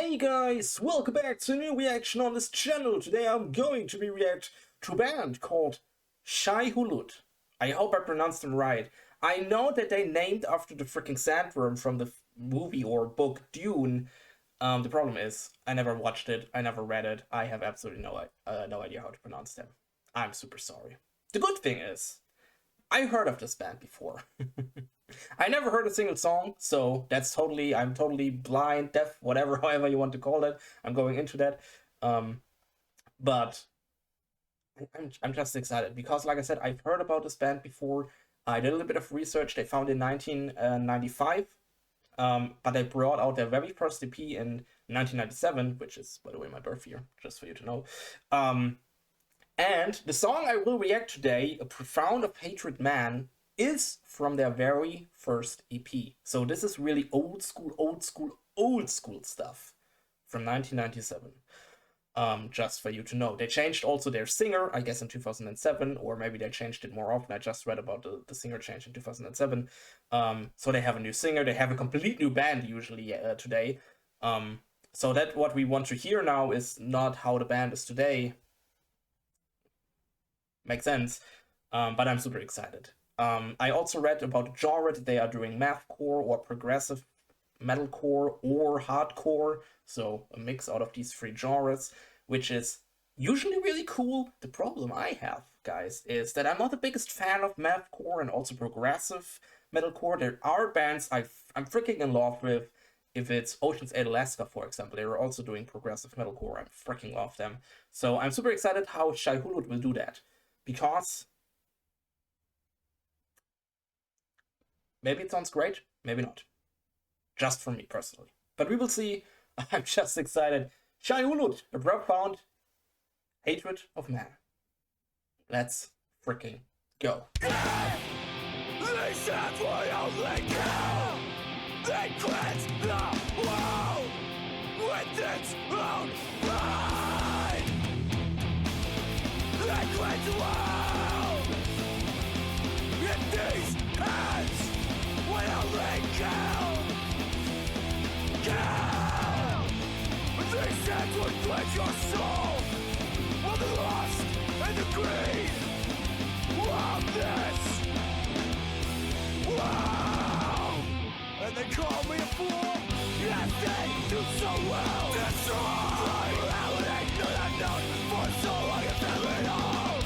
Hey guys, welcome back to a new reaction on this channel. Today I'm going to be react to a band called Shai Hulud. I hope I pronounced them right. I know that they named after the freaking sandworm from the movie or book Dune. The problem is, I never watched it, I never read it, I have absolutely no idea how to pronounce them. I'm super sorry. The good thing is, I heard of this band before. I never heard a single song, so I'm totally blind, deaf, whatever, however you want to call it. I'm going into that. But I'm just excited because, like I said, I've heard about this band before. I did a little bit of research. They founded in 1995, but they brought out their very first EP in 1997, which is, by the way, my birth year, just for you to know. And the song I will react today, A Profound of Hatred Man, is from their very first EP. So this is really old school stuff from 1997. Just for you to know. They changed also their singer, I guess in 2007, or maybe they changed it more often. I just read about the singer change in 2007. So they have a new singer, they have a complete new band usually today. So that what we want to hear now is not how the band is today. Makes sense, but I'm super excited. I also read about the genre that they are doing mathcore or progressive metalcore or hardcore, so a mix out of these three genres, which is usually really cool. The problem I have, guys, is that I'm not the biggest fan of mathcore and also progressive metalcore. There are bands I'm freaking in love with. If it's Ocean's 8 Alaska, for example, they were also doing progressive metalcore. I freaking love them. So I'm super excited how Shai Hulud will do that. Because maybe it sounds great, maybe not. Just for me personally. But we will see. I'm just excited. Shai Hulud, A Profound Hatred of Man. Let's freaking go. They said we only kill. They cleanse the world with its own pride. They cleanse the world in these hands. We only kill. These hands would cleanse your soul of the lust and the greed of this. Wow! And they call me a fool? Yes, they do so well! Destroy! Morality, none I've known for so long I've done it all!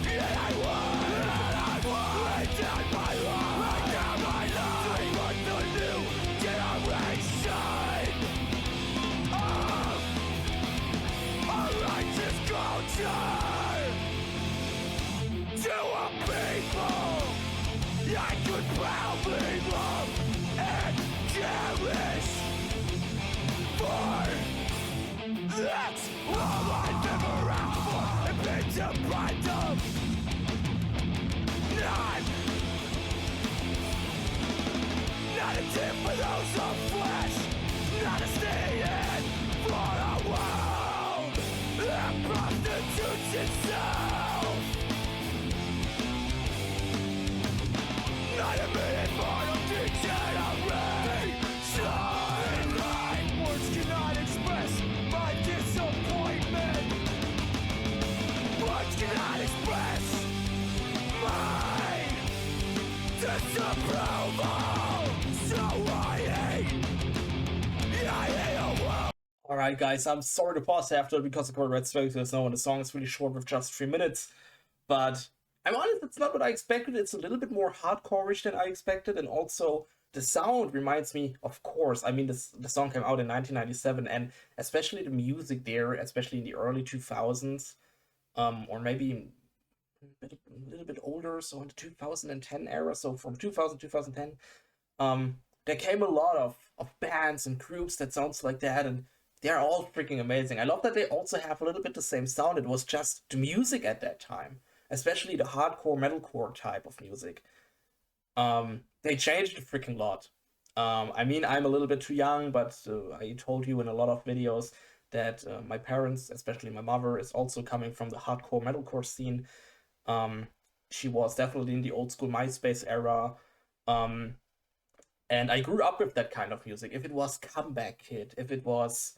Yet I won! And I won! Lay down my life! Lay down my life! Dream of the new generation of a righteous culture! To a people I could proudly love and cherish. For that's all I've ever asked for and been deprived of. Not a tip for those of flesh, not a stand for a world that prostitutes itself. Not a minute more of degeneration. Words cannot express my disappointment. Words cannot express my disapproval. So I hate a world. Alright guys, I'm sorry to pause after because of red space. There's no one. The song is really short with just 3 minutes. But I'm honest, it's not what I expected. It's a little bit more hardcore-ish than I expected, and also the sound reminds me, of course, I mean, the song came out in 1997, and especially the music there, especially in the early 2000s, or maybe a little bit older, so in the 2010 era, so from 2000 to 2010, there came a lot of bands and groups that sounds like that, and they're all freaking amazing. I love that they also have a little bit the same sound. It was just the music at that time, especially the hardcore metalcore type of music. They changed a freaking lot. I mean, I'm a little bit too young, but I told you in a lot of videos that my parents, especially my mother, is also coming from the hardcore metalcore scene. She was definitely in the old school MySpace era. And I grew up with that kind of music. If it was Comeback Kid, if it was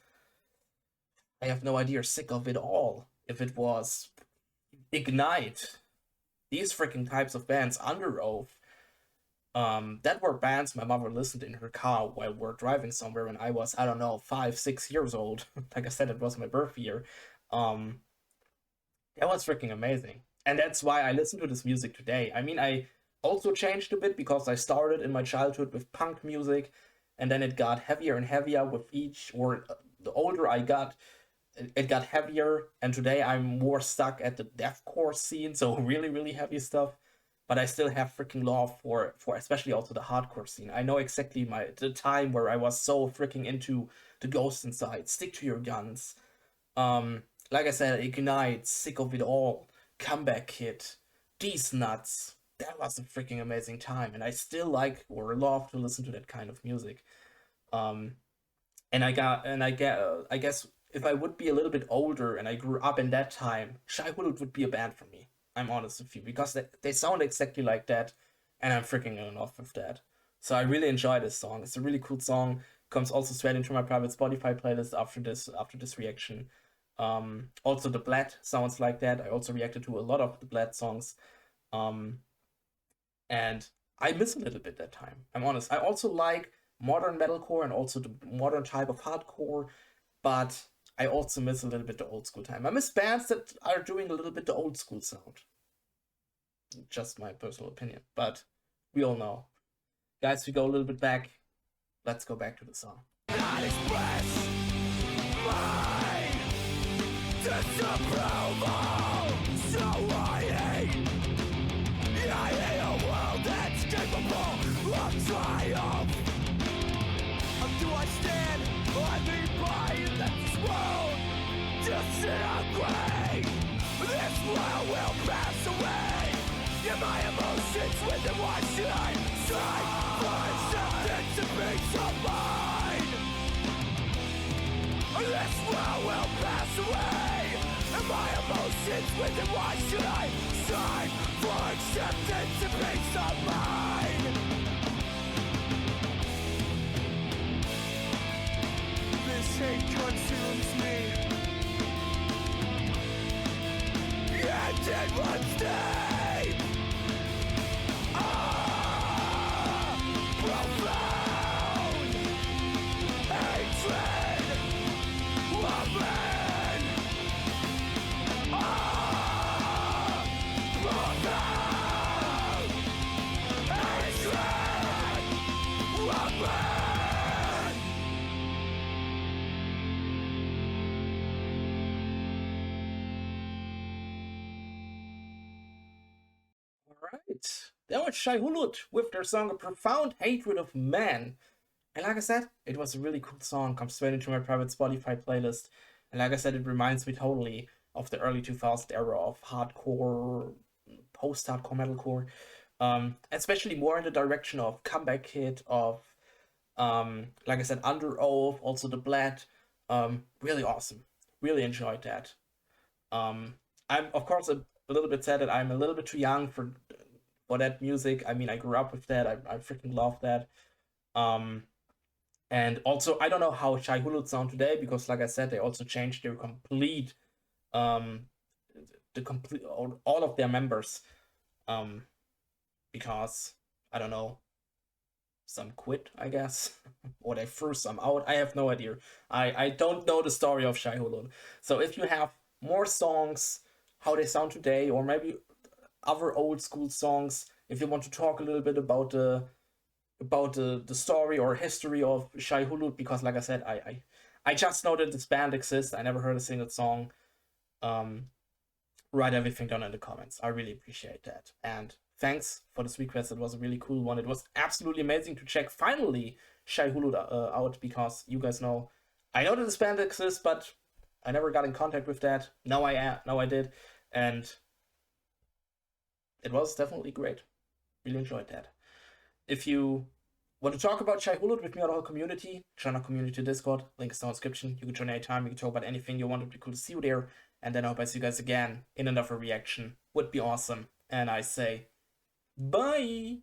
I have no idea, Sick of It All, if it was Ignite, these freaking types of bands, Under Oath, that were bands my mother listened in her car while we're driving somewhere when I was, I don't know, 5, 6 years old. Like I said, it was my birth year. Um, that was freaking amazing. And that's why I listen to this music today. I mean, I also changed a bit because I started in my childhood with punk music, and then it got heavier and heavier with each, or the older I got, it got heavier, and today I'm more stuck at the deathcore scene, so really, really heavy stuff. But I still have freaking love for especially also the hardcore scene. I know exactly the time where I was so freaking into the Ghost Inside, Stick to Your Guns, like I said, Ignite, Sick of It All, Comeback Kid, These Nuts. That was a freaking amazing time, and I still like or love to listen to that kind of music. Um, I guess if I would be a little bit older and I grew up in that time, Shai Hulud would be a band for me. I'm honest with you because they sound exactly like that, and I'm freaking in love with that. So I really enjoy this song. It's a really cool song. Comes also straight into my private Spotify playlist after this reaction. Also the Bled sounds like that. I also reacted to a lot of the Bled songs. Um, and I miss a little bit that time. I'm honest. I also like modern metalcore and also the modern type of hardcore, but I also miss a little bit the old school time. I miss bands that are doing a little bit the old school sound. Just my personal opinion, but we all know. Guys, we go a little bit back. Let's go back to the song. Not express my disapproval, so I hate a world that's capable of triumph. Do I stand or be by that this world disintegrate? This world will pass away. In my emotions with it, why should I strive for acceptance and peace of mind? This world will pass away. In my emotions with it, why should I strive for acceptance and peace of mind? This hate consumes me, and it runs deep. Profound hatred of men. Profound hatred of men. Alright. That was Shai Hulud with their song A Profound Hatred of Man. And like I said, it was a really cool song. Comes straight into my private Spotify playlist. And like I said, it reminds me totally of the early 2000s era of hardcore, post-hardcore metalcore. Especially more in the direction of Comeback Kid, of like I said, Under Oath, also the Bled. Really awesome. Really enjoyed that. I'm of course a little bit sad that I'm a little bit too young for that music. I mean, I grew up with that. I freaking love that. Um, and also, I don't know how Shai Hulud sound today because, like I said, they also changed their complete, um, the complete all of their members, um, because I don't know, some quit, I guess, or they threw some out. I have no idea. I don't know the story of Shai Hulud. So if you have more songs, how they sound today, or maybe other old school songs, if you want to talk a little bit about the story or history of Shai Hulud, because like I said, I just know that this band exists. I never heard a single song. Write everything down in the comments. I really appreciate that. And thanks for this request. It was a really cool one. It was absolutely amazing to check finally Shai Hulud out, because you guys know I know that this band exists, but I never got in contact with that. Now I did, and it was definitely great. Really enjoyed that. If you want to talk about Shai Hulud with me or the whole community, join our community Discord. Link is down in the description. You can join anytime. You can talk about anything you want. It'd be cool to see you there. And then I hope I see you guys again in another reaction. Would be awesome. And I say, bye!